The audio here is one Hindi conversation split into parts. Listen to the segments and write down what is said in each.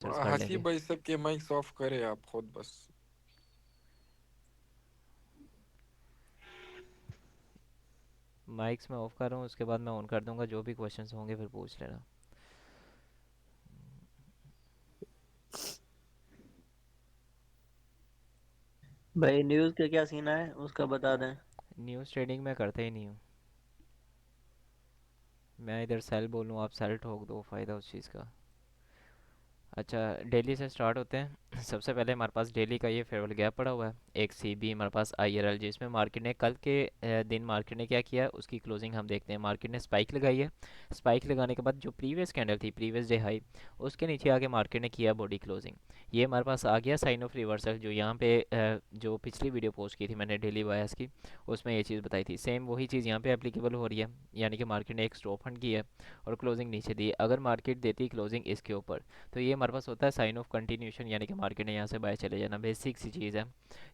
सर्च कर हंसी लेंगे। भाई सबके माइक्स ऑफ करे आप खुद बस। माइक्स मैं ऑफ कर रहा हूँ, उसके बाद मैं ऑन कर दूंगा, जो भी क्वेश्चंस होंगे फिर पूछ लेना। भाई न्यूज़ का क्या सीन है उसका बता दें। न्यूज़ ट्रेडिंग मैं करता ही नहीं हूँ। मैं इधर सेल बोलूँ, आप सेल ठोक दो, फ़ायदा उस चीज़ का। अच्छा, डेली से स्टार्ट होते हैं। सबसे पहले हमारे पास डेली का ये फेयरवेल गैप पड़ा हुआ है, एक सी बी हमारे पास आई आर एल, जिसमें मार्केट ने कल के दिन मार्केट ने क्या किया है उसकी क्लोजिंग हम देखते हैं। मार्केट ने स्पाइक लगाई है। स्पाइक लगाने के बाद जो प्रीवियस कैंडल थी, प्रीवियस डे हाई, उसके नीचे आके मार्केट ने किया बॉडी क्लोजिंग। ये हमारे पास आ गया साइन ऑफ रिवर्सल, जो यहाँ पे जो पिछली वीडियो पोस्ट की थी मैंने डेली बायस की, उसमें ये चीज़ बताई थी। सेम वही चीज़ यहाँ पे एप्लीकेबल हो रही है, यानी कि मार्केट ने एक स्टॉप फंड की है और क्लोजिंग नीचे दी। अगर मार्केट देती क्लोजिंग इसके ऊपर, तो ये हमारे पास होता है साइन ऑफ कंटिन्यूशन, यानी कि मार्केट ने यहाँ से बाय चले जाना। बेसिक सी चीज़ है,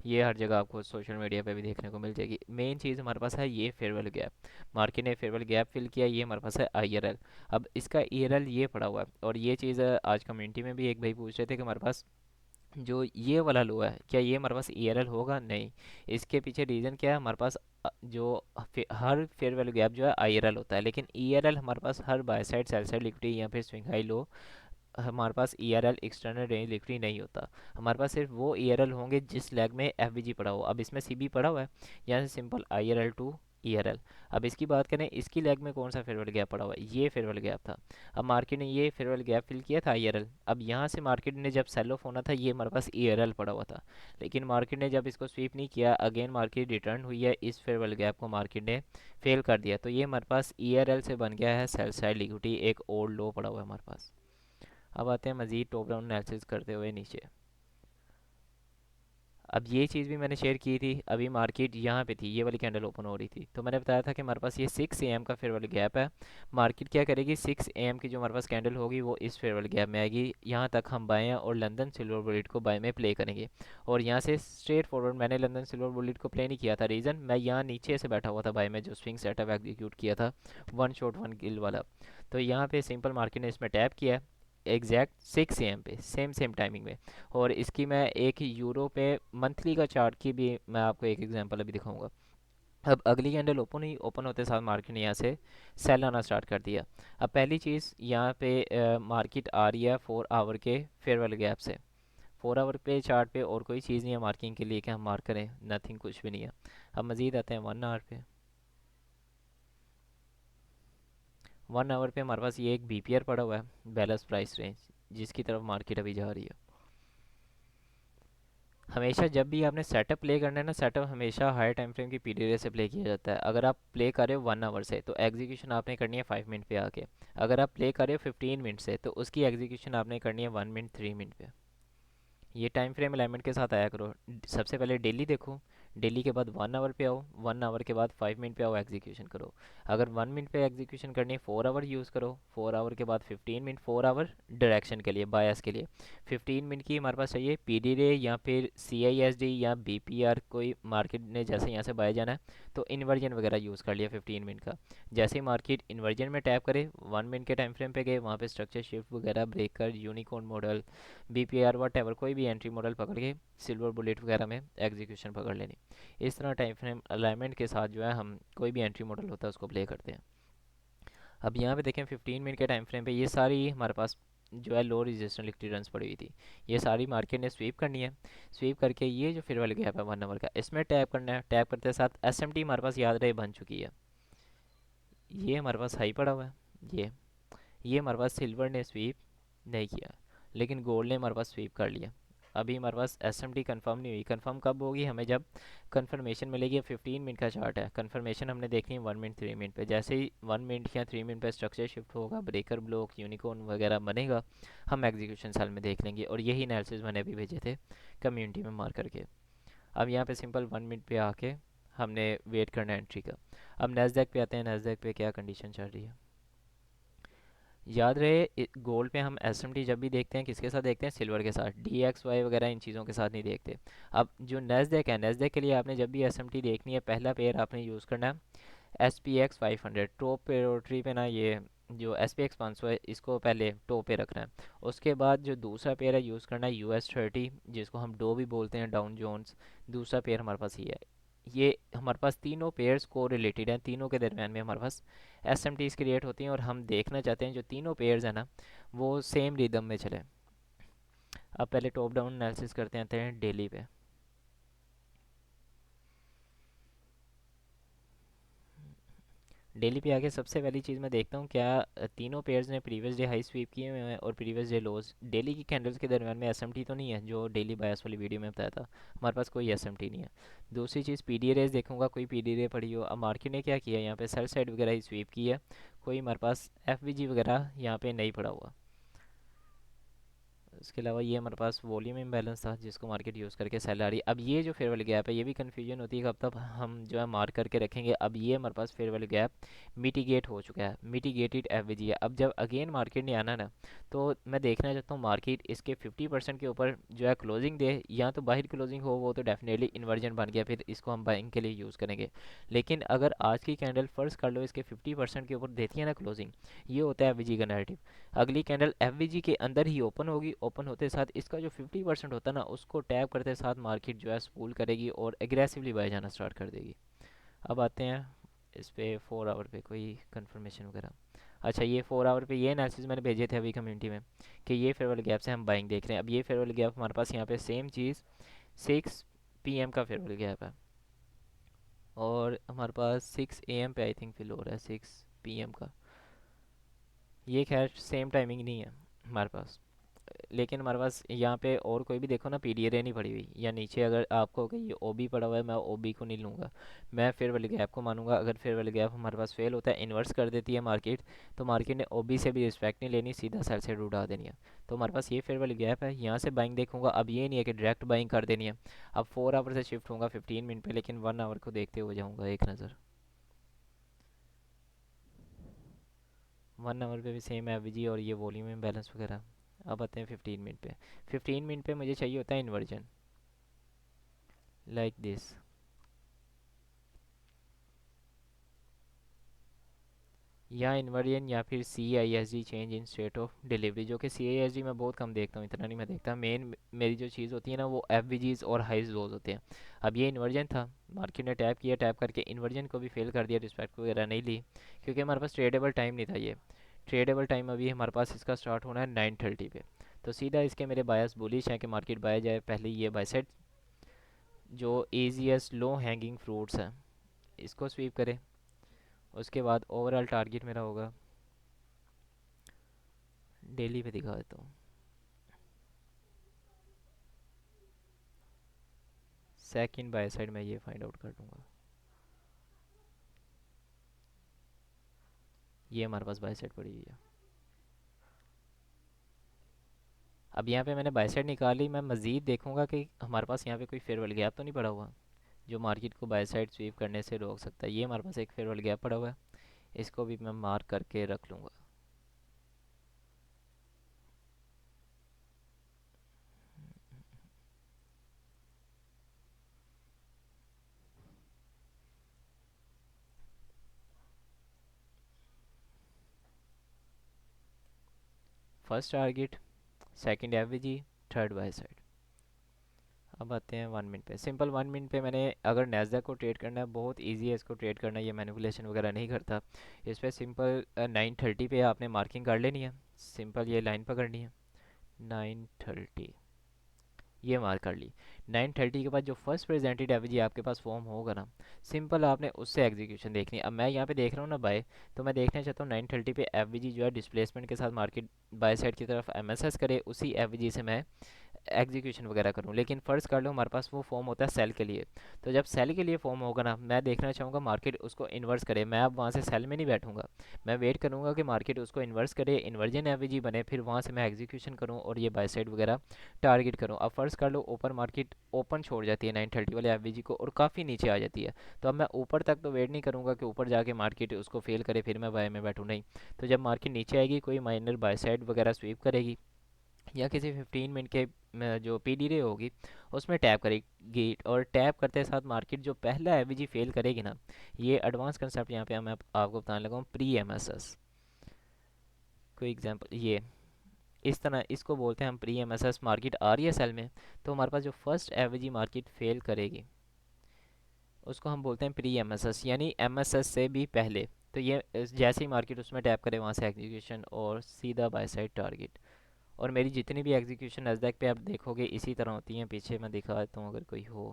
ये हर जगह आपको सोशल मीडिया पे भी देखने को मिल जाएगी। मेन चीज़ हमारे पास है ये फेयरवेल गैप। मार्केट ने फेयरवेल गैप फिल किया, ये हमारे पास है आई आर एल। अब इसका ई आर एल ये पड़ा हुआ है, और ये चीज़ आज कम्युनिटी में भी एक भाई पूछ रहे थे कि हमारे पास जो ये वाला लो है, क्या ये हमारे पास ई आर एल होगा? नहीं। इसके पीछे रीज़न क्या है? हमारे पास जो हर फेयर वैल्यू गैप जो है आई आर एल होता है, लेकिन ई आर एल हमारे पास हर buy side sell side liquidity या फिर स्विंग हाई लो, हमारे पास E R L external range liquidity नहीं होता। हमारे पास सिर्फ वो ई आर एल होंगे जिस लेग में एफ वी जी पड़ा हो। अब इसमें सी बी पड़ा हुआ है, यहाँ से simple I R L two E R L. अब इसकी बात करें, इसकी लेग में कौन सा फेयरवेल गैप पड़ा हुआ है? ये फेयरवेल गैप था। अब मार्केट ने ये फेयरवेल गैप फिल किया था आई आर एल। अब यहाँ से मार्केट ने जब सेल ऑफ होना था, ये हमारे पास ई आर एल पड़ा हुआ था, लेकिन मार्केट ने जब इसको स्वीप नहीं किया, अगेन मार्केट रिटर्न हुई है, इस फेयरवेल गैप को मार्केट ने फेल कर दिया। तो ये हमारे पास ई आर एल से बन गया है सेल साइड लिक्विडिटी, एक ओल्ड लो पड़ा हुआ है हमारे पास। अब आते हैं मज़ीद टॉप डाउन एनालिसिस करते हुए नीचे। अब ये चीज़ भी मैंने शेयर की थी, अभी मार्केट यहाँ पे थी, ये वाली कैंडल ओपन हो रही थी, तो मैंने बताया था कि हमारे पास ये 6 AM का फेयर वाली गैप है। मार्केट क्या करेगी, 6 AM की जो हमारे पास कैंडल होगी वो इस फेयर वाली गैप में आएगी, यहाँ तक हम बाएँ और लंदन सिल्वर बुलेट को बाय में प्ले करेंगे। और यहाँ से स्ट्रेट फॉरवर्ड मैंने लंदन सिल्वर बुलेट को प्ले नहीं किया था, रीज़न मैं यहाँ नीचे से बैठा हुआ था बाय में, जो स्विंग सेटअप एग्जीक्यूट किया था, वन शॉट वन किल वाला। तो यहाँ पे सिंपल मार्केट ने इसमें टैप किया है एग्जैक्ट 6 AM पे, सेम सेम टाइमिंग में। और इसकी मैं एक यूरो पे मंथली का चार्ट की भी मैं आपको एक एग्जांपल अभी दिखाऊंगा। अब अगली कैंडल ओपन हुई, ओपन होते साथ मार्केट ने यहाँ से सेल आना स्टार्ट कर दिया। अब पहली चीज़ यहाँ पे मार्केट आ रही है 4 आवर के फेयरवेल गैप से। 4 आवर पे चार्ट पे और कोई चीज़ नहीं है मार्किंग के लिए कि हम मार्क करें, नथिंग, कुछ भी नहीं है। अब मज़ीद आते हैं 1 आवर पे। 1 आवर पे हमारे पास ये एक बी पी आर पड़ा हुआ है, बैलेंस प्राइस रेंज, जिसकी तरफ मार्केट अभी जा रही है। हमेशा जब भी आपने सेटअप प्ले करना है ना, सेटअप हमेशा हायर टाइम फ्रेम की पीरियड से प्ले किया जाता है। अगर आप प्ले कर रहे हो 1 आवर से, तो एग्जीक्यूशन आपने करनी है 5 मिनट पे आके। अगर आप प्ले कर रहे हो 15 मिनट से, तो उसकी एग्जीक्यूशन आपने करनी है 1 मिनट 3 मिनट पे। ये टाइम फ्रेम अलाइनमेंट के साथ आया करो। सबसे पहले डेली देखो, डेली के बाद 1 आवर पे आओ, 1 आवर के बाद 5 मिनट पे आओ, एग्जीक्यूशन करो। अगर 1 मिनट पे एग्जीक्यूशन करनी है, 4 आवर यूज़ करो, 4 आवर के बाद 15 मिनट, 4 आवर डायरेक्शन के लिए, बायस के लिए। 15 मिनट की हमारे पास चाहिए पी डी रे या फिर सी आई एस डी या बी पी आर, कोई मार्केट ने जैसे यहाँ से बाय जाना है तो इन्वर्जन वगैरह यूज़ कर लिया 15 मिनट का। जैसे ही मार्केट इन्वर्जन में टैप करे, 1 मिनट के टाइम फ्रेम पे गए, वहाँ पे स्ट्रक्चर शिफ्ट वगैरह, breaker, unicorn model, B P R, whatever, कोई भी एंट्री मॉडल पकड़ के सिल्वर बुलेट वगैरह में एग्जीक्यूशन पकड़ लेनी। इस तरह टाइम फ्रेम अलाइनमेंट के साथ जो है हम कोई भी एंट्री मॉडल होता है उसको प्ले करते हैं। अब यहाँ पे देखें 15 मिनट के टाइम फ्रेम पे ये सारी हमारे पास जो है लो रेजिस्टेंस लिक्विड रन्स पड़ी हुई थी, ये सारी मार्केट ने स्वीप करनी है। स्वीप करके ये जो फिर वाले गैप है 1 आवर का, इसमें टैप करना है। टैप करते साथ एस एम टी हमारे पास याद रहे बन चुकी है, ये हमारे पास हाई पड़ा हुआ है। ये हमारे पास सिल्वर ने स्वीप नहीं किया, लेकिन गोल्ड ने हमारे पास स्वीप कर लिया। अभी हमारे पास एस एम टी कन्फर्म नहीं हुई। कन्फर्म कब होगी? हमें जब कन्फर्मेशन मिलेगी। 15 मिनट का चार्ट है, कन्फर्मेशन हमने देखनी है 1 मिनट 3 मिनट पे। जैसे ही 1 मिनट या 3 मिनट पे स्ट्रक्चर शिफ्ट होगा, ब्रेकर ब्लॉक, यूनिकॉर्न वगैरह बनेगा, हम एग्जीक्यूशन सेल में देख लेंगे। और यही एनालिसिस मैंने अभी भेजे थे कम्युनिटी में मार करके। अब यहाँ पे सिंपल 1 मिनट पे आके हमने वेट करना है एंट्री का। अब नैस्डैक पे आते हैं, नैस्डैक पे क्या कंडीशन चल रही है। याद रहे, गोल्ड पे हम एस एम टी जब भी देखते हैं किसके साथ देखते हैं? सिल्वर के साथ, डी एक्स वाई वगैरह इन चीज़ों के साथ नहीं देखते। अब जो नेस्डेक है, नेस्डेक के लिए आपने जब भी एस एम टी देखनी है, पहला पेयर आपने यूज़ करना है S P x 500। Top priority पे ना ये जो एस पी एक्स 500 है इसको पहले टो पे रखना है। उसके बाद जो दूसरा पेयर है यूज़ करना है US 30, जिसको हम डो भी बोलते हैं, डाउन जोन्स। दूसरा पेयर हमारे पास ये है। ये हमारे पास तीनों पेयर्स को रिलेटेड हैं, तीनों के दरम्यान में हमारे पास एस एम टीज क्रिएट होती हैं, और हम देखना चाहते हैं जो तीनों पेयर्स हैं ना वो सेम रिदम में चलें। अब पहले टॉप डाउन एनालिसिस करते हैं डेली पे। डेली पे आके सबसे पहली चीज़ मैं देखता हूँ क्या तीनों पेयर्स ने प्रीवियस डे हाई स्वीप किए हुए हैं और प्रीवियस डे लोज। डेली की कैंडल्स के दरम्यान में एसएमटी तो नहीं है, जो डेली बायस वाली वीडियो में बताया था, हमारे पास कोई एसएमटी नहीं है। दूसरी चीज़ पीडी रेज देखूंगा, कोई पीडी रे पड़ी हो। अब मार्केट ने क्या किया, यहाँ पे सेल साइड वगैरह ही स्वीप की है, कोई हमारे पास एफवीजी वगैरह यहाँ पे नहीं पड़ा हुआ। इसके अलावा ये हमारे पास वॉल्यूम इम्बैलेंस था जिसको मार्केट यूज़ करके सेल आ रही है। अब ये जो फेयर वाली गैप है ये भी कन्फ्यूजन होती है कब तक हम जो है मार्क करके रखेंगे। अब ये हमारे पास फेयर वाली गैप मिटिगेट हो चुका है, मिटिगेटेड एवरेज है। अब जब अगेन मार्केट ने आना ना, तो मैं देखना चाहता हूँ मार्केट इसके 50% के ऊपर जो है क्लोजिंग दे, या तो बाहर क्लोजिंग हो, वो तो डेफिनेटली इन्वर्जन बन गया, फिर इसको हम बाइंग के लिए यूज़ करेंगे। लेकिन अगर आज की कैंडल फर्स्ट कर लो इसके 50% के ऊपर देती है ना क्लोजिंग, ये होता है एवरेज का नैरेटिव। अगली कैंडल एफवीजी के अंदर ही ओपन होगी, ओपन होते साथ इसका जो 50% होता है ना उसको टैप करते साथ मार्केट जो है स्पूल करेगी और एग्रेसिवली बाय जाना स्टार्ट कर देगी। अब आते हैं इस पे 4 आवर पे कोई कंफर्मेशन वगैरह। अच्छा, ये 4 आवर पे ये एनालिसिस मैंने भेजे थे अभी कम्युनिटी में कि ये फेयरवेल गैप से हम बाइंग देख रहे हैं। अब ये फेयरवेल गैप हमारे पास यहाँ पे सेम चीज़ 6 PM का फेयरवेल गैप है, और हमारे पास 6 AM पे आई थिंक फिल हो रहा है 6 PM का। ये खैर सेम टाइमिंग नहीं है हमारे पास, लेकिन हमारे पास यहाँ पे और कोई भी देखो ना पीडीआर नहीं पड़ी हुई, या नीचे अगर आपको कि ये ओबी पड़ा हुआ है, मैं ओबी को नहीं लूँगा, मैं फेयर वाले गैप को मानूंगा। अगर फेयर वाले गैप हमारे पास फेल होता है, इन्वर्स कर देती है मार्केट, तो मार्केट ने ओबी से भी रिस्पेक्ट नहीं लेनी, सीधा सेल साइड उड़ा देनी है। तो हमारे पास ये फेयर वाली गैप है, यहाँ से बाइंग देखूंगा। अब ये नहीं है कि डायरेक्ट बाइंग कर देनी है। अब 4 आवर से शिफ्ट होगा 15 मिनट पे, लेकिन 1 आवर को देखते हुए जाऊँगा एक नज़र। 1 आवर पे भी सेम एवरेज और ये वॉल्यूम इम्बैलेंस वगैरह। अब आते हैं 15 मिनट पे। 15 मिनट पे मुझे चाहिए होता है इन्वर्जन लाइक दिस, या इन्वर्जन या फिर CISD, change in state of delivery, जो कि CISD मैं बहुत कम देखता हूँ, इतना नहीं मैं देखता। मेन मेरी जो चीज़ होती है ना वो एफवीजीज और हाइज लोज होते हैं। अब ये इन्वर्जन था, मार्केट ने टैप किया, टैप करके इन्वर्जन को भी फेल कर दिया, रिस्पेक्ट वगैरह नहीं ली, क्योंकि हमारे पास ट्रेडेबल टाइम नहीं था। ये ट्रेडेबल टाइम अभी हमारे पास इसका स्टार्ट होना है 9:30 पे। तो सीधा इसके मेरे बायस बुलिश हैं कि मार्केट बाय जाए। पहले ये बाय सेट जो ईजीएस्ट लो हैंगिंग फ्रूट्स हैं इसको स्वीप करें। उसके बाद ओवरऑल टारगेट मेरा होगा, डेली पे दिखा देता हूँ, सेकंड बाय साइड मैं ये फाइंड आउट कर लूँगा। ये हमारे पास बाय साइड पड़ी हुई है। अब यहाँ पे मैंने बाय साइड निकाली, मैं मज़ीद देखूंगा कि हमारे पास यहाँ पे कोई फेयरवेल गैप तो नहीं पड़ा हुआ जो मार्केट को बाय साइड स्वीप करने से रोक सकता है। ये हमारे पास एक फेयरवेल गैप पड़ा हुआ है, इसको भी मैं मार्क करके रख लूँगा। First target, second average, third by side. अब आते हैं 1 मिनट पे। सिंपल 1 मिनट पे मैंने अगर नैस्डैक को ट्रेड करना है, बहुत इजी है इसको ट्रेड करना, ये मैनिपुलेशन वगैरह नहीं करता। इस पर सिंपल 9:30 पे आपने मार्किंग कर लेनी है, सिंपल ये लाइन पकड़नी है 9:30, ये मार्क कर ली। 9:30 के बाद जो फर्स्ट प्रेजेंटेड एवरेज आपके पास फॉर्म होगा ना, सिंपल आपने उससे एग्जीक्यूशन देखनी है। अब मैं यहाँ पे देख रहा हूँ ना बाय, तो मैं देखना चाहता हूँ 9:30 पे एवरेज जो है डिस्प्लेसमेंट के साथ मार्केट बाय साइड की तरफ एमएसएस करे, उसी एवरेज से मैं एग्जीक्यूशन वगैरह करूँ। लेकिन फ़र्ज़ कर लो हमारे पास वो फॉर्म होता है सेल के लिए, तो जब सेल के लिए फॉर्म होगा ना, मैं देखना चाहूँगा मार्केट उसको इन्वर्स करे। मैं अब वहाँ से सेल में नहीं बैठूंगा, मैं वेट करूँगा कि मार्केट उसको इन्वर्स करे, इन्वर्जन एवरेज बने, फिर वहाँ से मैं एग्जीक्यूशन करूँ और ये बाय साइड वगैरह टारगेट करूँ। अब फ़र्ज़ कर लो ऊपर मार्केट ओपन छोड़ जाती है 9:30 वाले एवरेज को और काफ़ी नीचे आ जाती है, तो अब मैं ऊपर तक तो वेट नहीं करूँगा कि ऊपर जाके मार्केट उसको फेल करे फिर मैं बाय में बैठूँ, नहीं। तो जब मार्केट नीचे आएगी कोई माइनर बाय साइड वगैरह स्वीप करेगी, या किसी 15 मिनट के जो पीडी रे होगी उसमें टैप करेगी, और टैप करते साथ मार्केट जो पहला एवरेज फेल करेगी ना, ये एडवांस कंसेप्ट यहाँ पे मैं आपको बताने लगा हूँ, प्री एमएसएस। कोई एग्जांपल ये इस तरह इसको बोलते हैं हम pre M S S. Market आ रही है सेल में, तो हमारे पास जो फर्स्ट एवरेज मार्केट फेल करेगी उसको हम बोलते हैं प्री एम एस एस, यानी एम एस एस से भी पहले। तो ये जैसे ही मार्केट उसमें टैप करे वहाँ से एग्जीक्यूशन और सीधा बाय साइड टारगेट। और मेरी जितनी भी एग्जीक्यूशन नज़दीक पे आप देखोगे इसी तरह होती हैं। पीछे मैं दिखा देता हूँ अगर कोई हो।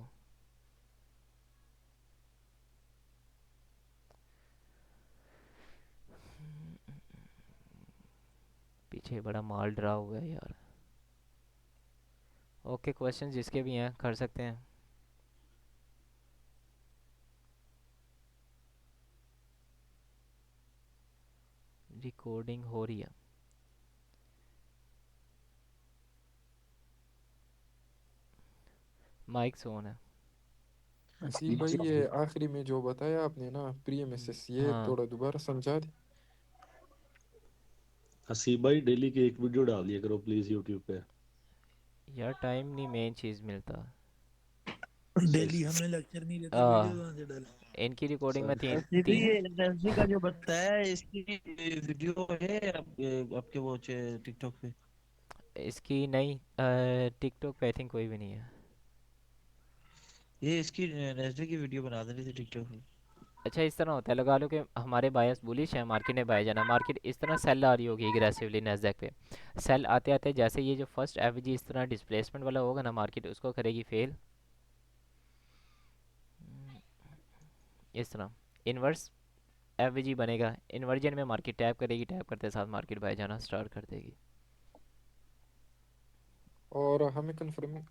पीछे बड़ा माल डरा हुआ है यार। ओके, क्वेश्चन जिसके भी हैं कर सकते हैं। रिकॉर्डिंग हो रही है। माइक ऑन है। हसीब भाई, जी। ये आखिरी में जो बताया आपने ना प्री एमएसएस, ये हाँ थोड़ा दोबारा समझा दे। हसीब भाई डेली की एक वीडियो डाल दिया करो प्लीज यूट्यूब पे। यार, टाइम नहीं मेन चीज़ मिलता। सही डेली हमें लेक्चर नहीं देते, आ, वीडियो कहाँ से डाले? इनकी रिकॉर्डिंग में सही। तीन सीधी तीन ये एनर्जी का जो बताया है, इसकी वीडियो है आपके वो टिकटॉक पे? इसकी नहीं। टिकटॉक पे आई थिंक कोई भी नहीं है। ये इसकी एनर्जी की वीडियो बना देनी थी टिकटॉक पे। अच्छा, इस तरह होता है, लगा लो कि हमारे बायस बुलिश है, मार्केट ने बाय जाना। मार्केट इस तरह सेल आ रही होगी एग्रेसिवली नैस्डैक पे। सेल आते आते जैसे ये जो फर्स्ट एवरेज इस तरह डिस्प्लेसमेंट वाला होगा ना, मार्केट उसको करेगी फेल। इस तरह इन्वर्स एवरेज बनेगा। इन्वर्जन में मार्केट टैप करेगी, टैप करते साथ मार्केट बाय जाना स्टार्ट कर देगी। और हमें कंफर्म,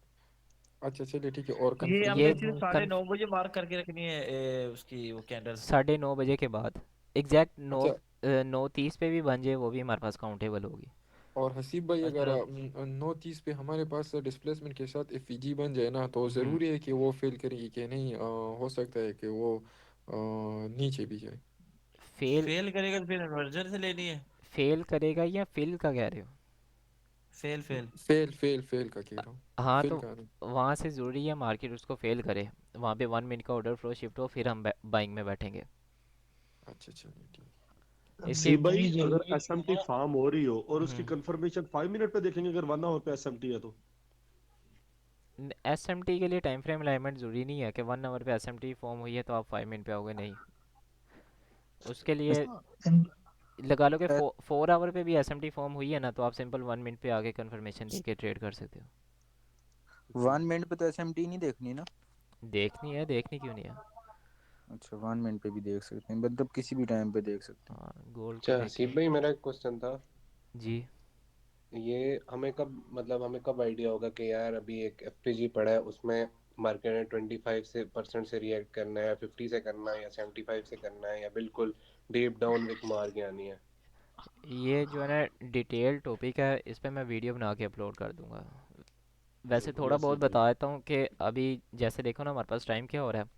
अच्छा चलिए ठीक है, और ये हमने ये कंफर्मेशन सिर्फ में। साढ़े कन्फ 9 बजे मार्क करके रखनी है उसकी वो कैंडल। 9:30 के बाद एग्जैक्ट नौ अच्छा, 9:30 पे भी बन जाए वो भी हमारे पास काउंटेबल होगी। और हसीब भाई, अगर अच्छा, 9:30 पे हमारे पास डिस्प्लेसमेंट के साथ एफईजी बन जाए ना, तो हम्म ज़रूरी है कि वो फेल करेगी कि नहीं? हो सकता है कि वो नीचे भी जाए। फेल फेल करेगा तो फिर इन्वर्जन से लेनी है। फेल करेगा या फिल का कह रहे हो? Fail fail. Fail fail fail का कह अ, रहा हूँ। हाँ, फेल तो का नहीं। वहाँ से ज़रूरी है मार्केट उसको फेल करे, वहाँ पे 1 मिनट का ऑर्डर फ्लो शिफ्ट हो, फिर हम बाइंग में बैठेंगे। अच्छा चलिए ठीक। इसके हसीब भाई अगर एसएमटी फार्म हो रही हो और उसकी हम्म कंफर्मेशन 5 मिनट पे देखेंगे अगर 1 आवर पे एसएमटी है तो। एस एम टी के लिए टाइम फ्रेम अलाइनमेंट ज़रूरी नहीं है कि 1 आवर पे एस एम टी फॉर्म हुई है तो आप 5 मिनट पे आओगे, नहीं। उसके लिए लगा लो कि 4 आवर पे भी एस एम टी फॉर्म हुई है ना, तो आप सिंपल 1 मिनट पे आके कंफर्मेशन दे के ट्रेड कर सकते हो। 1 मिनट पे तो एसएमटी नहीं देखनी ना? देखनी है, देखनी क्यों नहीं है। अच्छा, 1 मिनट पे भी देख सकते हैं, मतलब किसी भी टाइम पे देख सकते हैं। हाँ, गोल्ड को अच्छा देखें। हसीब भाई, मेरा एक क्वेश्चन था। जी। ये हमें कब, मतलब हमें कब आइडिया होगा कि यार अभी एक एफपीजी पड़ा है, उसमें मार्केट ने 25% से रिएक्ट करना है, 50 से करना है, या 75 से करना है, या बिल्कुल डीप डाउन विक मार के आनी है? ये जो है ना डिटेल टॉपिक है, इस पे मैं वीडियो बना के अपलोड कर दूंगा। वैसे थोड़ा बहुत यस भाई। बता देता हूँ कि अभी जैसे देखो ना, हमारे पास टाइम क्या हो रहा है,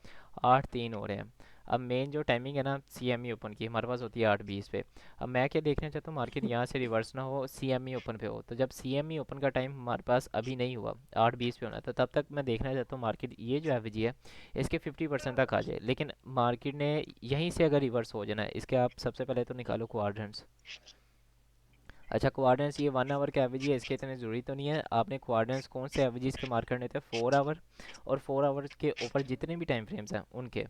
8:03 हो रहे हैं। अब मेन जो टाइमिंग है ना सी एम ई ओपन की, हमारे पास होती है 8:20 पे। अब मैं क्या देखना चाहता हूँ, मार्केट यहाँ से रिवर्स ना हो, सी एम ई ओपन पे हो। तो जब सी एम ई ओपन का टाइम हमारे पास अभी नहीं हुआ, 8:20 पे होना, तो तब तक मैं देखना चाहता हूँ मार्केट ये जो एवरेज है इसके 50% तक आ जाए। लेकिन मार्केट ने यहीं से अगर रिवर्स हो जाना है, इसके आप सबसे पहले तो निकालो क्वाड्रेंट्स। अच्छा, क्वाड्रेंट्स ये 1 आवर के एवरेज है, इसके इतने ज़रूरी तो नहीं है। आपने क्वाड्रेंट्स कौन से एवरेज के मार्क करने थे? 4 आवर और 4 आवर्स के ऊपर जितने भी टाइम फ्रेम्स हैं उनके।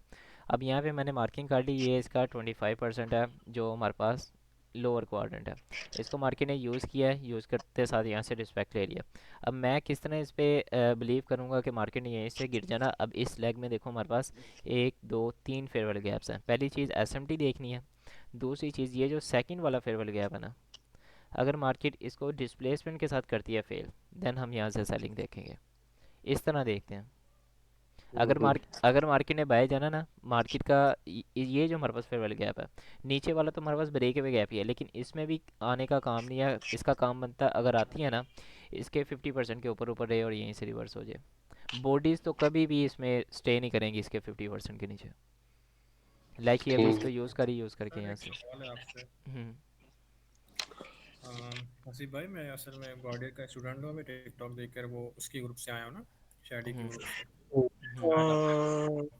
अब यहाँ पे मैंने मार्किंग कर ली, ये इसका 25% है जो हमारे पास लोअर क्वाड्रेंट है। इसको मार्केट ने यूज़ किया है, यूज़ करते साथ यहाँ से रिस्पेक्ट ले लिया। अब मैं किस तरह इस पर बिलीव करूँगा कि मार्केट ने यहीं से गिर जाना? अब इस लेग में देखो हमारे पास 1 2 3 फेयरवेल गैप्स हैं। पहली चीज़ एस एम टी देखनी है। दूसरी चीज़ ये जो सेकंड वाला फेयरवेल गैप है ना, अगर मार्केट इसको डिस्प्लेसमेंट के साथ करती है फेल, देन हम यहाँ से सेलिंग देखेंगे। इस तरह देखते हैं। अगर मार्केट ने बाय जाना ना, मार्केट का ये जो हमारे पास फेयर वाला गैप है, नीचे वाला तो हमारे पास ब्रेक अवे गैप ही है, लेकिन इसमें भी आने का काम नहीं है। इसका काम बनता है अगर आती है ना, इसके 50% के ऊपर ऊपर रहे और यहीं से रिवर्स हो जाए। बॉडीज़ तो कभी भी इसमें स्टे नहीं करेंगी इसके 50% के नीचे। लाइक ये अभी ठीक इसको है। यूज़ करी, यूज़ करके सर यहाँ एक से। सवाल है आपसे। हम्म हसीब भाई, मैं असल में ग्वाडियर का स्टूडेंट हूँ, अभी टिकटॉक देखकर वो उसकी ग्रुप से आया हूँ ना, शादी के हम्म ग्रुप से। हम्म शायद आप। अ,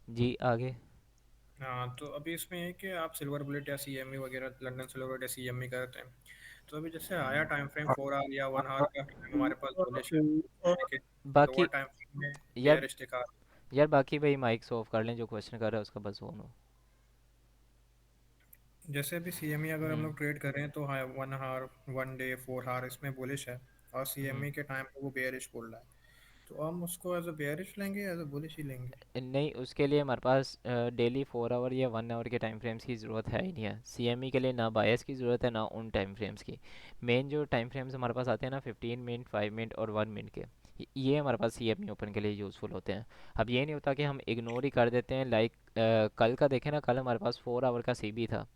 जी, आगे। हाँ, तो अभी इसमें है कि आप सिल्वर बुलेट या सीएमई वगैरह, लंदन सिल्वर बुलेट या सीएमई करते हैं, तो अभी जैसे आया टाइम फ्रेम 4 आवर या 1 आवर का टाइम हमारे पास बुलिश है, ठीक है, तो वो बाकी टाइम फ्रेम में यार बेयरिश दिखा। यार बाकी भाई माइक ऑफ कर लें, जो क्वेश्चन कर रहा है उसका बस ऑन हो। जैसे अभी सीएमई अगर हम हम्म। लोग ट्रेड कर रहे हैं तो हाँ 1 आवर, 1 डे, 4 आवर इसमें बुलिश है, और हम्म। सीएमई के टाइम पे वो बेयरिश बोल रहा है, तो हम उसको एज अ बेयरिश लेंगे, एज अ बुलिश ही लेंगे। नहीं, उसके लिए हमारे पास डेली 4 आवर या 1 आवर के टाइम फ्रेम्स की ज़रूरत है ही नहीं है। सीएमई के लिए ना बायस की ज़रूरत है ना उन टाइम फ्रेम्स की। मेन जो टाइम फ्रेम्स हमारे पास आते हैं ना 15 मिनट, 5 मिनट और 1 मिनट के, ये हमारे पास सीएमई ओपन के लिए यूज़फुल होते हैं। अब ये नहीं होता कि हम इग्नोर ही कर देते हैं। लाइक कल का देखें ना, कल हमारे पास 4 आवर का सीबी था,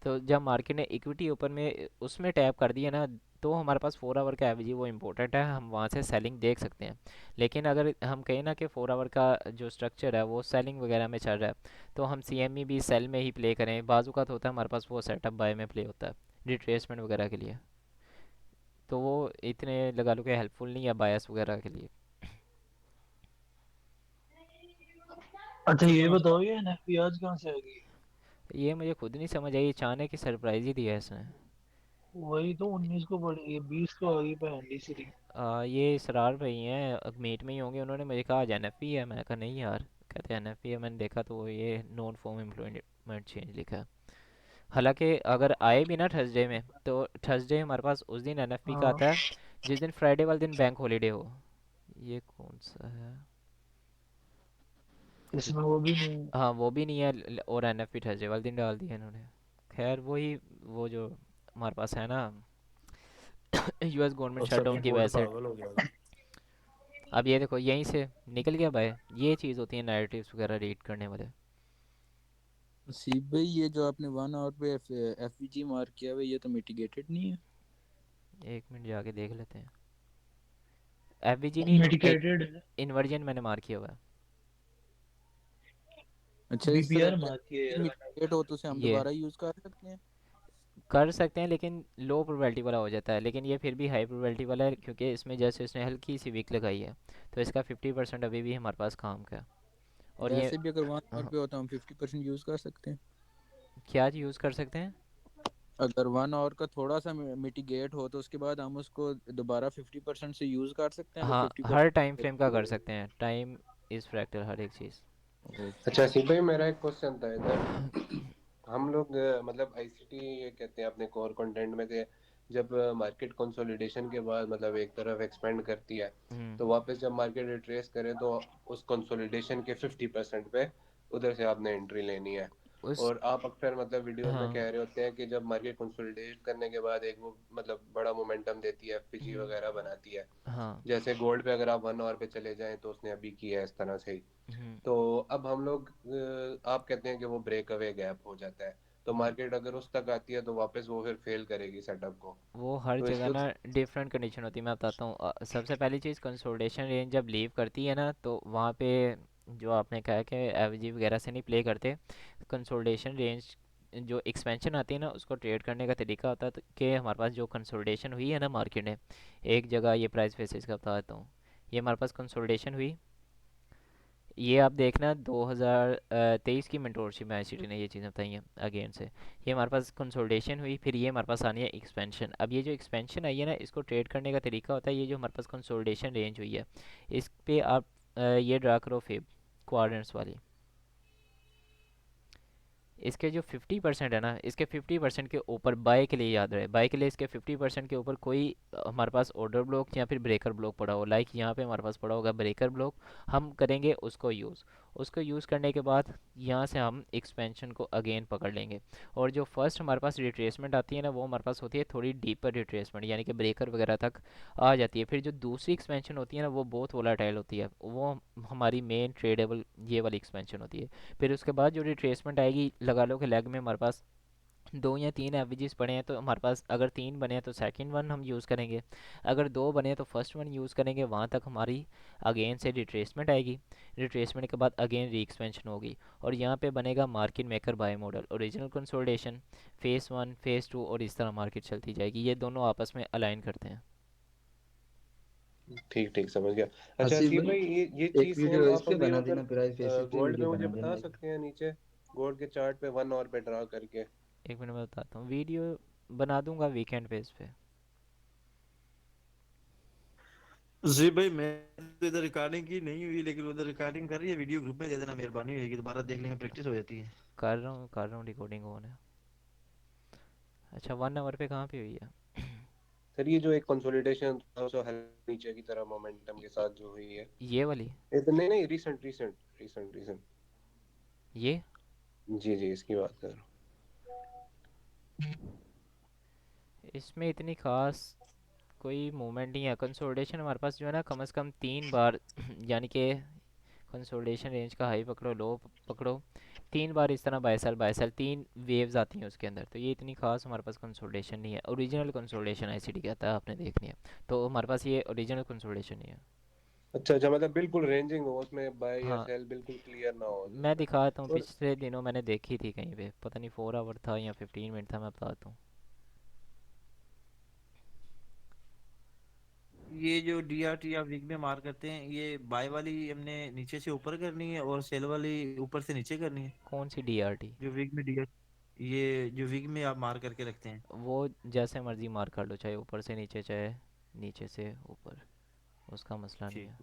तो जब मार्केट ने इक्विटी ओपन में उसमें टैप कर दिया ना, तो हमारे पास 4 आवर का एवरेज वो इम्पोर्टेंट है, हम वहाँ से सेलिंग देख सकते हैं। लेकिन अगर हम कहें ना कि 4 आवर का जो स्ट्रक्चर है वो सेलिंग वगैरह में चल रहा है, तो हम सीएमई भी सेल में ही प्ले करें। बाजू का तो होता है हमारे पास वो सेटअप बाय में प्ले होता है रिट्रेसमेंट वगैरह के लिए, तो वो इतने लगा लो कि हेल्पफुल नहीं है बायस वगैरह के लिए। अच्छा अच्छा, ये तो बताओ, ये एनएफपी आज कहाँ से आ गई? ये मुझे खुद नहीं समझ आई, अचानक की सरप्राइज ही दिया इसने। वही तो 19 को पड़ी है, 20 को आ गई पैंडी सीरी। ये इसरार भाई हैं, मीट में ही होंगे, उन्होंने मुझे कहा आज एनएफपी है, मैंने कहा नहीं यार, कहते एनएफपी है। मैंने देखा तो ये नॉन फॉर्म एम्प्लॉयमेंट चेंज लिखा है। हालांकि अगर आए भी ना थर्सडे में, तो थर्सडे हमारे पास उस दिन एनएफपी का हाँ, आता है जिस दिन फ्राइडे वाले दिन बैंक हॉलीडे हो। ये कौन सा है? ज- इसमें वो भी नहीं। हाँ वो भी नहीं है, और एनएफपी थर्सडे वाले दिन डाल दिया इन्होंने। खैर वही, वो जो हमारे पास है ना यूएस गवर्नमेंट और सभी शटडाउन की बोर्ड वजह से। पागल हो गया। अब ये देखो यहीं से निकल गया भाई। ये चीज़ होती है नैरेटिव्स वगैरह रीड करने वाले। सीप भाई, ये जो आपने 1 आवर पे एफवीजी मार्क किया हुआ है, ये तो मिटिगेटेड नहीं है? एक मिनट जाके देख लेते हैं। एफबीजी नहीं, मेडिकेटेड है। इन्वर्जन मैंने मार्क किया हुआ है। अच्छा, इस तरह बीपीआर का मार्क किया यार मैंने मिटिगेट हो तो उसे हम ये दोबारा यूज कर सकते हैं? कर सकते हैं लेकिन लो प्रोबेबिलिटी वाला हो जाता है, लेकिन ये फिर भी हाई प्रोबेबिलिटी वाला है, क्योंकि इसमें जैसे इसने हल्की सी वीक लगाई है, तो इसका 50% अभी भी हमारे पास काम का है। और ये वैसे भी अगर 1 आवर हाँ, पे हो तो हम 50% यूज कर सकते हैं। क्या यूज़ कर सकते हैं? अगर 1 आवर का थोड़ा सा मिटिगेट हो तो उसके बाद हम उसको दोबारा 50% से यूज कर सकते हैं, अगर हाँ, हर टाइम फ्रेम का कर 50%। सकते हैं, टाइम इज़ फ्रैक्टल हर एक चीज़। अच्छा सिप भाई, मेरा एक क्वेश्चन था इधर। हम लोग मतलब आईसीटी ये कहते हैं अपने कोर कंटेंट में थे, जब मार्केट कंसोलिडेशन के बाद मतलब एक तरफ एक्सपेंड करती है, तो हम्म। वापस जब मार्केट रिट्रेस करे तो उस कंसोलिडेशन के 50% पे उधर से आपने एंट्री लेनी है। उस और आप अक्सर मतलब वीडियोस में हाँ। कह रहे होते हैं कि जब मार्केट कंसोलिडेट करने के बाद एक वो मतलब बड़ा मोमेंटम देती है, एफपीजी हम्म। वगैरह बनाती है। हाँ। जैसे गोल्ड पे अगर आप 1 आवर पे चले जाएं तो उसने अभी किया है इस तरह से ही। हम्म। तो अब हम लोग आप कहते हैं कि वो ब्रेक अवे गैप हो जाता है, तो हम्म। मार्केट अगर उस तक आती है तो वापस वो फिर फेल करेगी सेटअप को। वो हर तो जगह इसके ना डिफरेंट कंडीशन होती है, मैं बताता हूँ। सबसे पहली चीज़, कंसोलिडेशन रेंज जब लीव करती है ना, तो वहाँ पे जो आपने कहा है कि एवरेज वगैरह से नहीं प्ले करते। कंसोलिडेशन रेंज जो एक्सपेंशन आती है ना, उसको ट्रेड करने का तरीका होता है कि हमारे पास जो कंसोलिडेशन हुई है ना मार्केट में, एक जगह ये प्राइस फेसिस का बता देता हूँ। ये हमारे पास कंसोलिडेशन हुई, ये आप देखना 2023 की मेंटोरशिप में आईसीटी ने ये चीज़ें बताई हैं अगेन से। ये हमारे पास कंसोलिडेशन हुई, फिर ये हमारे पास आनी है एक्सपेंशन। अब ये जो एक्सपेंशन आई है ना, इसको ट्रेड करने का तरीका होता है, ये जो हमारे पास कंसोलिडेशन रेंज हुई है, इस पे आप ये ड्रा करो फेब क्वाड्रेंट्स वाली। इसके जो 50% है ना, इसके 50% के ऊपर बाय के लिए याद रहे, बाय के लिए इसके 50% के ऊपर कोई हमारे पास ऑर्डर ब्लॉक या फिर ब्रेकर ब्लॉक पड़ा हो, लाइक यहाँ पे हमारे पास पड़ा होगा ब्रेकर ब्लॉक, हम करेंगे उसको यूज़। उसको यूज़ करने के बाद यहाँ से हम एक्सपेंशन को अगेन पकड़ लेंगे। और जो फर्स्ट हमारे पास रिट्रेसमेंट आती है ना, वो हमारे पास होती है थोड़ी डीपर रिट्रेसमेंट, यानी कि ब्रेकर वगैरह तक आ जाती है। फिर जो दूसरी एक्सपेंशन होती है ना, वो बहुत वोलाटाइल होती है, वो हमारी मेन ट्रेडेबल ये वाली एक्सपेंशन होती है। फिर उसके बाद जो रिट्रेसमेंट आएगी, लगा लो कि लेग में हमारे पास 2 या 3 एवरेजेस पड़े हैं, तो हमारे पास अगर 3 बने हैं तो सेकंड वन हम यूज़ करेंगे, अगर 2 बने हैं तो फर्स्ट वन यूज़ करेंगे। वहाँ तक हमारी अगेन से रिट्रेसमेंट आएगी, रिट्रेसमेंट के बाद अगेन री एक्सपेंशन होगी, और यहाँ पे बनेगा market maker buy model, original consolidation, phase 1 phase 2, और इस तरह मार्केट चलती जाएगी। ये दोनों आपस में अलाइन करते हैं। ठीक ठीक समझ गया। अच्छा आसिफ सी भाई, भाई, ये एक चीज वीडियो सेम इस आप पे अभी बना अगर देना, प्राइस फेसिस पे गोल्ड में वीडियो मुझे बना बता देना एक। सकते हैं नीचे। गोल्ड के चार्ट पे 1 आवर पे ड्रा करके। एक मिनट में बताता हूँ, वीडियो बना दूंगा वीकेंड पे इस पे। जी भाई, मैं तो इधर रिकॉर्डिंग की नहीं हुई, लेकिन उधर रिकॉर्डिंग कर रही है, वीडियो ग्रुप में दे देना, मेहरबानी होगी, दोबारा देखने में प्रैक्टिस हो जाती है। कर रहा हूँ, रिकॉर्डिंग ऑन है। अच्छा 1 आवर पे कहाँ पे हुई है? सर ये जो एक कंसोलिडेशन नीचे की तरह मोमेंटम के साथ जो हुई है, ये वाली? नहीं नहीं, रिसेंट रिसेंट रिसेंट रिसेंट। ये जी जी, इसकी बात कर रहा इसमें इतनी खास कोई मूवमेंट नहीं है। कंसोलिडेशन हमारे पास जो है ना, कम से कम 3 बार यानी कि कंसोलिडेशन रेंज का हाई पकड़ो, लो पकड़ो, 3 बार इस तरह बाय सेल 3 वेव्स आती हैं उसके अंदर। तो ये इतनी खास हमारे पास कंसोलिडेशन नहीं है। ओरिजिनल कंसोलिडेशन आईसीटी कहता है, आपने देखनी है। तो हमारे पास ये ओरिजिनल कंसोलिडेशन नहीं है। अच्छा अच्छा, मतलब बिल्कुल रेंजिंग हो, उसमें बाय या हाँ, सेल बिल्कुल क्लियर ना हो मैं जिसमें। दिखाता हूँ, और पिछले दिनों मैंने देखी थी कहीं पे, पता नहीं 4 आवर था या 15 मिनट था, मैं बताता हूँ। ये जो डीआरटी आप विग में मार करते हैं, ये बाय वाली हमने नीचे से ऊपर करनी है और सेल वाली ऊपर से नीचे करनी है? कौन सी डीआरटी? जो विग में डीआर ये जो विग में आप मार करके रखते हैं। वो जैसे मर्जी मार कर लो, चाहे ऊपर से नीचे चाहे नीचे से ऊपर, उसका मसला नहीं ठीक। है।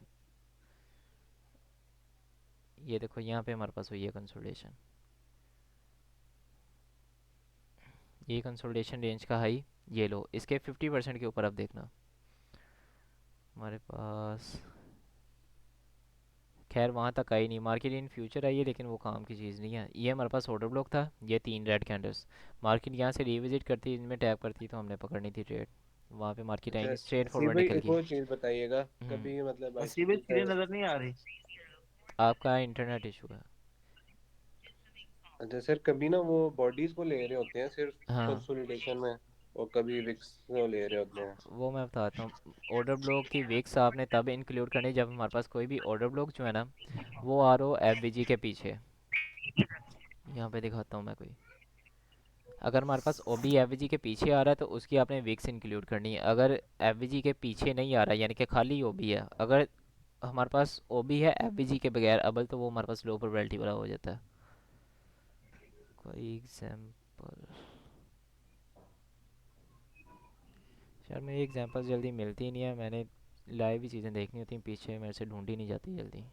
ये देखो यहाँ पे हमारे पास हुई है कंसोलिडेशन, ये कंसोलिडेशन रेंज का हाई, ये लो, इसके 50% के ऊपर अब देखना हमारे पास। खैर वहाँ तक आई नहीं, मार्केट इन फ्यूचर आई है, लेकिन वो काम की चीज़ नहीं है। ये हमारे पास ऑर्डर ब्लॉक था, ये 3 रेड कैंडल्स, मार्केट यहाँ से रिविजिट करती, इनमें टैप करती तो हमने पकड़नी थी ट्रेड। वहाँ पे मार्केट आई अच्छा नहीं, स्ट्रेट हसीब फॉरवर्ड भाई, निकल एक गई। और चीज बताइएगा, हम्म, कभी मतलब नसीब आईसीटी पे। क्लियर नजर नहीं आ रही। आपका इंटरनेट इशू है। अच्छा सर, कभी ना वो बॉडीज को ले रहे होते हैं सिर्फ हाँ, कंसोलिडेशन में, और कभी विक्स को ले रहे होते हैं। वो मैं बताता हूँ। ऑर्डर ब्लॉक की विक्स आपने तब इंक्लूड करनी जब हमारे पास कोई भी ऑर्डर ब्लॉक जो है ना, वो आर ओ एफ बी जी के पीछे, यहाँ पे दिखाता हूँ मैं कोई। अगर हमारे पास ओ बी एफ जी के पीछे आ रहा है तो उसकी आपने विक्स इंक्लूड करनी है। अगर एफ जी के पीछे नहीं आ रहा है, यानी कि खाली ओ बी है, अगर हमारे पास ओ बी है एफ जी के बगैर अबल, तो वो हमारे पास लो प्रोबेबिलिटी वाला हो जाता है। कोई एग्जांपल? यार मेरी एग्जांपल जल्दी मिलती नहीं है, मैंने लाइव ही चीज़ें देखनी होती हैं, पीछे मेरे से ढूंढी नहीं जाती जल्दी।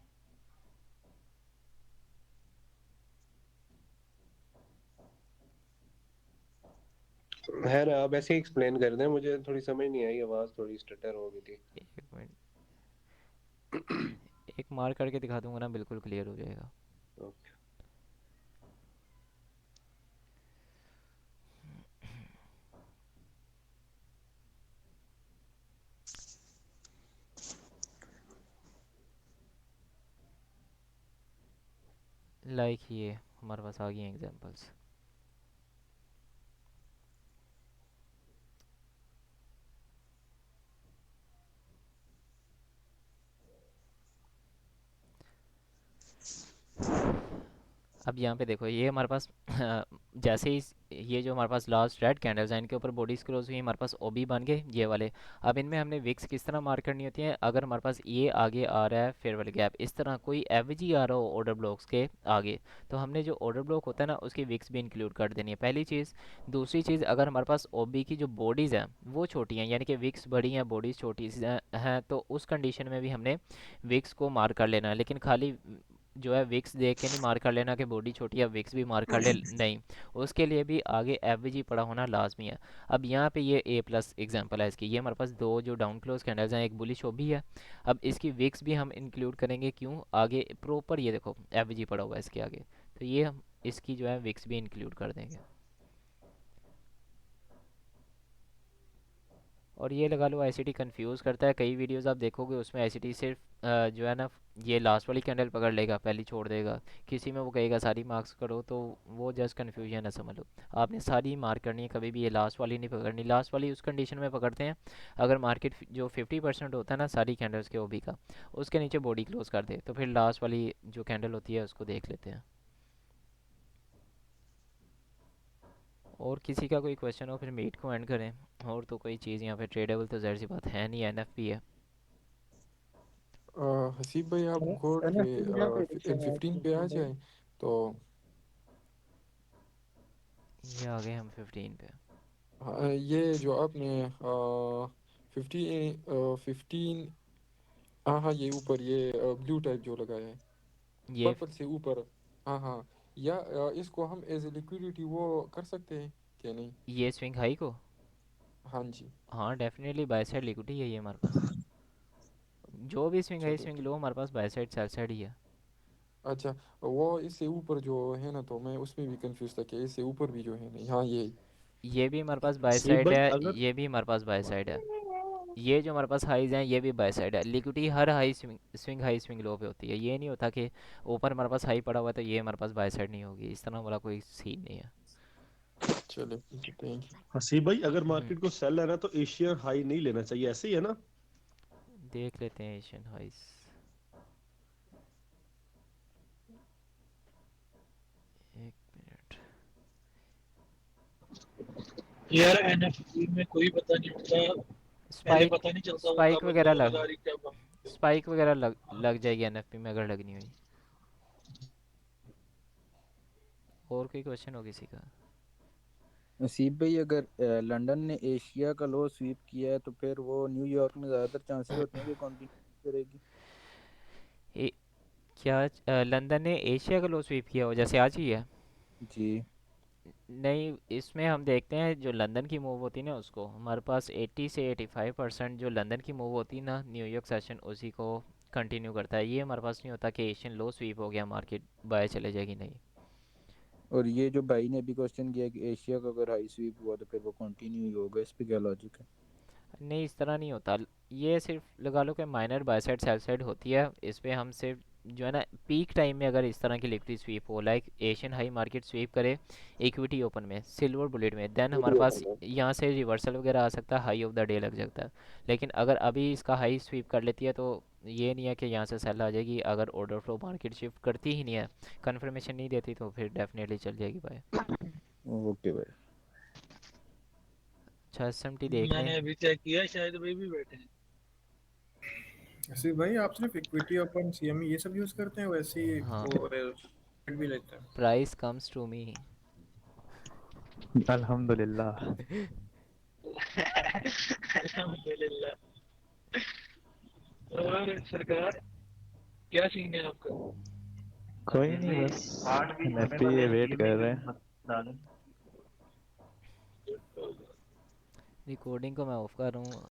खैर आप ऐसे ही एक्सप्लेन कर दें, मुझे थोड़ी समझ नहीं आई, आवाज़ थोड़ी स्टटर हो गई थी। एक मिनट, एक मार्क करके दिखा दूंगा ना, बिल्कुल क्लियर हो जाएगा। ओके। लाइक ये हमारे पास आ गई हैं एग्जांपल्स। अब यहाँ पे देखो, ये हमारे पास जैसे ही ये जो हमारे पास लास्ट रेड कैंडल्स हैं, इनके ऊपर बॉडीज क्लोज हुई, हमारे पास ओबी बन गए ये वाले। अब इनमें हमने विक्स किस तरह मार्क करनी होती है? अगर हमारे पास ये आगे आ रहा है फेयरवेल गैप, इस तरह कोई एवजी आ रहा हो ऑर्डर ब्लॉक्स के आगे, तो हमने जो ऑर्डर ब्लॉक होता है ना, उसकी विक्स भी इंक्लूड कर देनी है, पहली चीज़। दूसरी चीज़, अगर हमारे पास ओबी की जो बॉडीज़ हैं वो छोटी हैं, यानी कि विक्स बड़ी हैं बॉडीज़ छोटी हैं, तो उस कंडीशन में भी हमने विक्स को मार्क कर लेना है। लेकिन खाली जो है विक्स देख के नहीं मार्क कर लेना कि बॉडी छोटी है विक्स भी मार्क कर ले, नहीं, उसके लिए भी आगे एवरेज पड़ा होना लाजमी है। अब यहाँ पे ये ए प्लस एग्जाम्पल है इसकी, ये हमारे पास दो जो डाउन क्लोज कैंडल्स हैं, एक बुलिश भी है। अब इसकी विक्स भी हम इंक्लूड करेंगे, क्यों? आगे प्रॉपर ये देखो एवरेज पड़ा हुआ है इसके आगे, तो ये हम इसकी जो है विक्स भी इंक्लूड कर देंगे। और ये लगा लो आईसीटी कंफ्यूज करता है, कई वीडियोस आप देखोगे उसमें आईसीटी सिर्फ जो है ना, ये लास्ट वाली कैंडल पकड़ लेगा, पहली छोड़ देगा, किसी में वो कहेगा सारी मार्क्स करो, तो वो जस्ट कन्फ्यूजन है, समझ लो। आपने सारी मार्क करनी है, कभी भी ये लास्ट वाली नहीं पकड़नी। लास्ट वाली उस कंडीशन में पकड़ते हैं अगर मार्केट जो 50% होता है ना सारी कैंडल्स के ओबी का, उसके नीचे बॉडी क्लोज कर दे, तो फिर लास्ट वाली जो कैंडल होती है उसको देख लेते हैं। और किसी का कोई क्वेश्चन हो फिर मीट को एंड करें। और तो कोई चीज़ यहाँ पे ट्रेडेबल तो ज़ाहिर सी बात है नहीं, एनएफ भी है। हसीब भाई, आप गोल्ड पे एनएफटी यहाँ पे एम 15 पे आ जाए तो ये आ गए हम 15 पे। हाँ, ये जो आपने 15 हाँ हाँ, ये ऊपर ये ब्लू टाइप जो लगाया है ये पर्पल से ऊपर। हाँ हाँ, या इसको हम एज ए लिक्विडिटी वो कर सकते हैं क्या नहीं? ये स्विंग हाई को, हाँ जी। हाँ डेफिनेटली बाय साइड लिक्विडिटी है ये हमारे पास। जो भी स्विंग हाई चलो स्विंग लो हमारे पास बाय साइड सेल साइड ही है। अच्छा, वो इससे ऊपर जो है ना, तो मैं उसमें भी कंफ्यूज था कि इससे ऊपर भी जो है ना, हाँ ये ये भी हमारे पास बाय सी साइड भाई है, अगर ये भी हमारे पास बाय साइड है। ये जो हमारे पास हाईज हैं ये भी बाय साइड है। लिक्विडिटी हर high swing swing high swing low पे होती है। ये नहीं होता कि ऊपर हमारे पास हाई पड़ा हुआ है तो ये हमारे पास बाय साइड नहीं होगी, इस तरह वाला कोई सीन नहीं है। चलो थैंक यू। हाँ सी भाई अगर हम्म, मार्केट को सेल है ना तो एशियन हाई नहीं लेना चाहिए, ऐसे ही है ना? देख लेते हैं एशियन हाइस। एक मिनट। यार एनएफटी में कोई पता नहीं होता, पहले स्पाइक पता नहीं चलता वो स्पाइक कब वगैरह दो लग बाजार ही कब। स्पाइक वगैरह लग जाएगी एनएफपी में अगर लगनी हुई। और कोई क्वेश्चन हो किसी का? नसीब भाई, अगर लंदन ने एशिया का लो स्वीप किया है तो फिर वो न्यूयॉर्क में ज़्यादातर चांसेस होते हैं कि कंटिन्यू करेगी। ए, क्या लंदन ने एशिया का लो स्वीप किया हो जैसे आज ही है? जी। नहीं, इसमें हम देखते हैं जो लंदन की मूव होती है ना उसको हमारे पास 80 से 85% जो लंदन की मूव होती है ना न्यूयॉर्क सेशन उसी को कंटिन्यू करता है। ये हमारे पास नहीं होता कि एशियन लो स्वीप हो गया मार्केट बाय चले जाएगी, नहीं। और ये जो भाई ने अभी क्वेश्चन किया कि एशिया का अगर हाई स्वीप हुआ तो फिर वो कंटिन्यू ही होगा, इस पे क्या लॉजिक है? नहीं, इस तरह नहीं होता। ये सिर्फ लगा लो कि minor bye side sell side होती है। इस पे हम सिर्फ जो है ना पीक टाइम में अगर इस तरह की लिक्विडिटी स्वीप हो, like Asian high market sweep करे इक्विटी ओपन में सिल्वर बुलेट में, देन हमारे पास यहाँ से रिवर्सल वगैरह आ सकता है, हाई ऑफ द डे लग सकता है। लेकिन अगर अभी इसका हाई स्वीप कर लेती है तो ये नहीं है कि यहाँ से सेल आ जाएगी। अगर ऑर्डर फ्लो मार्केट शिफ्ट करती ही नहीं है, कन्फर्मेशन नहीं देती, तो फिर डेफिनेटली चल जाएगी बाय। ओके भाई। अच्छा, एसएमटी देख लें। मैंने अभी चेक किया, शायद वही भी बैठे हैं। ऐसे भाई आप सिर्फ इक्विटी ओपन सीएमई ये सब यूज करते हैं, वैसे ही हाँ, वो भी लेते हैं? Price comes to me. अल्हम्दुलिल्लाह। अल्हम्दुलिल्लाह। और सरकार, क्या सीन है आपका? कोई नहीं, बस एनएफपी वेट कर रहे हैं। रिकॉर्डिंग को मैं ऑफ कर रहा हूँ।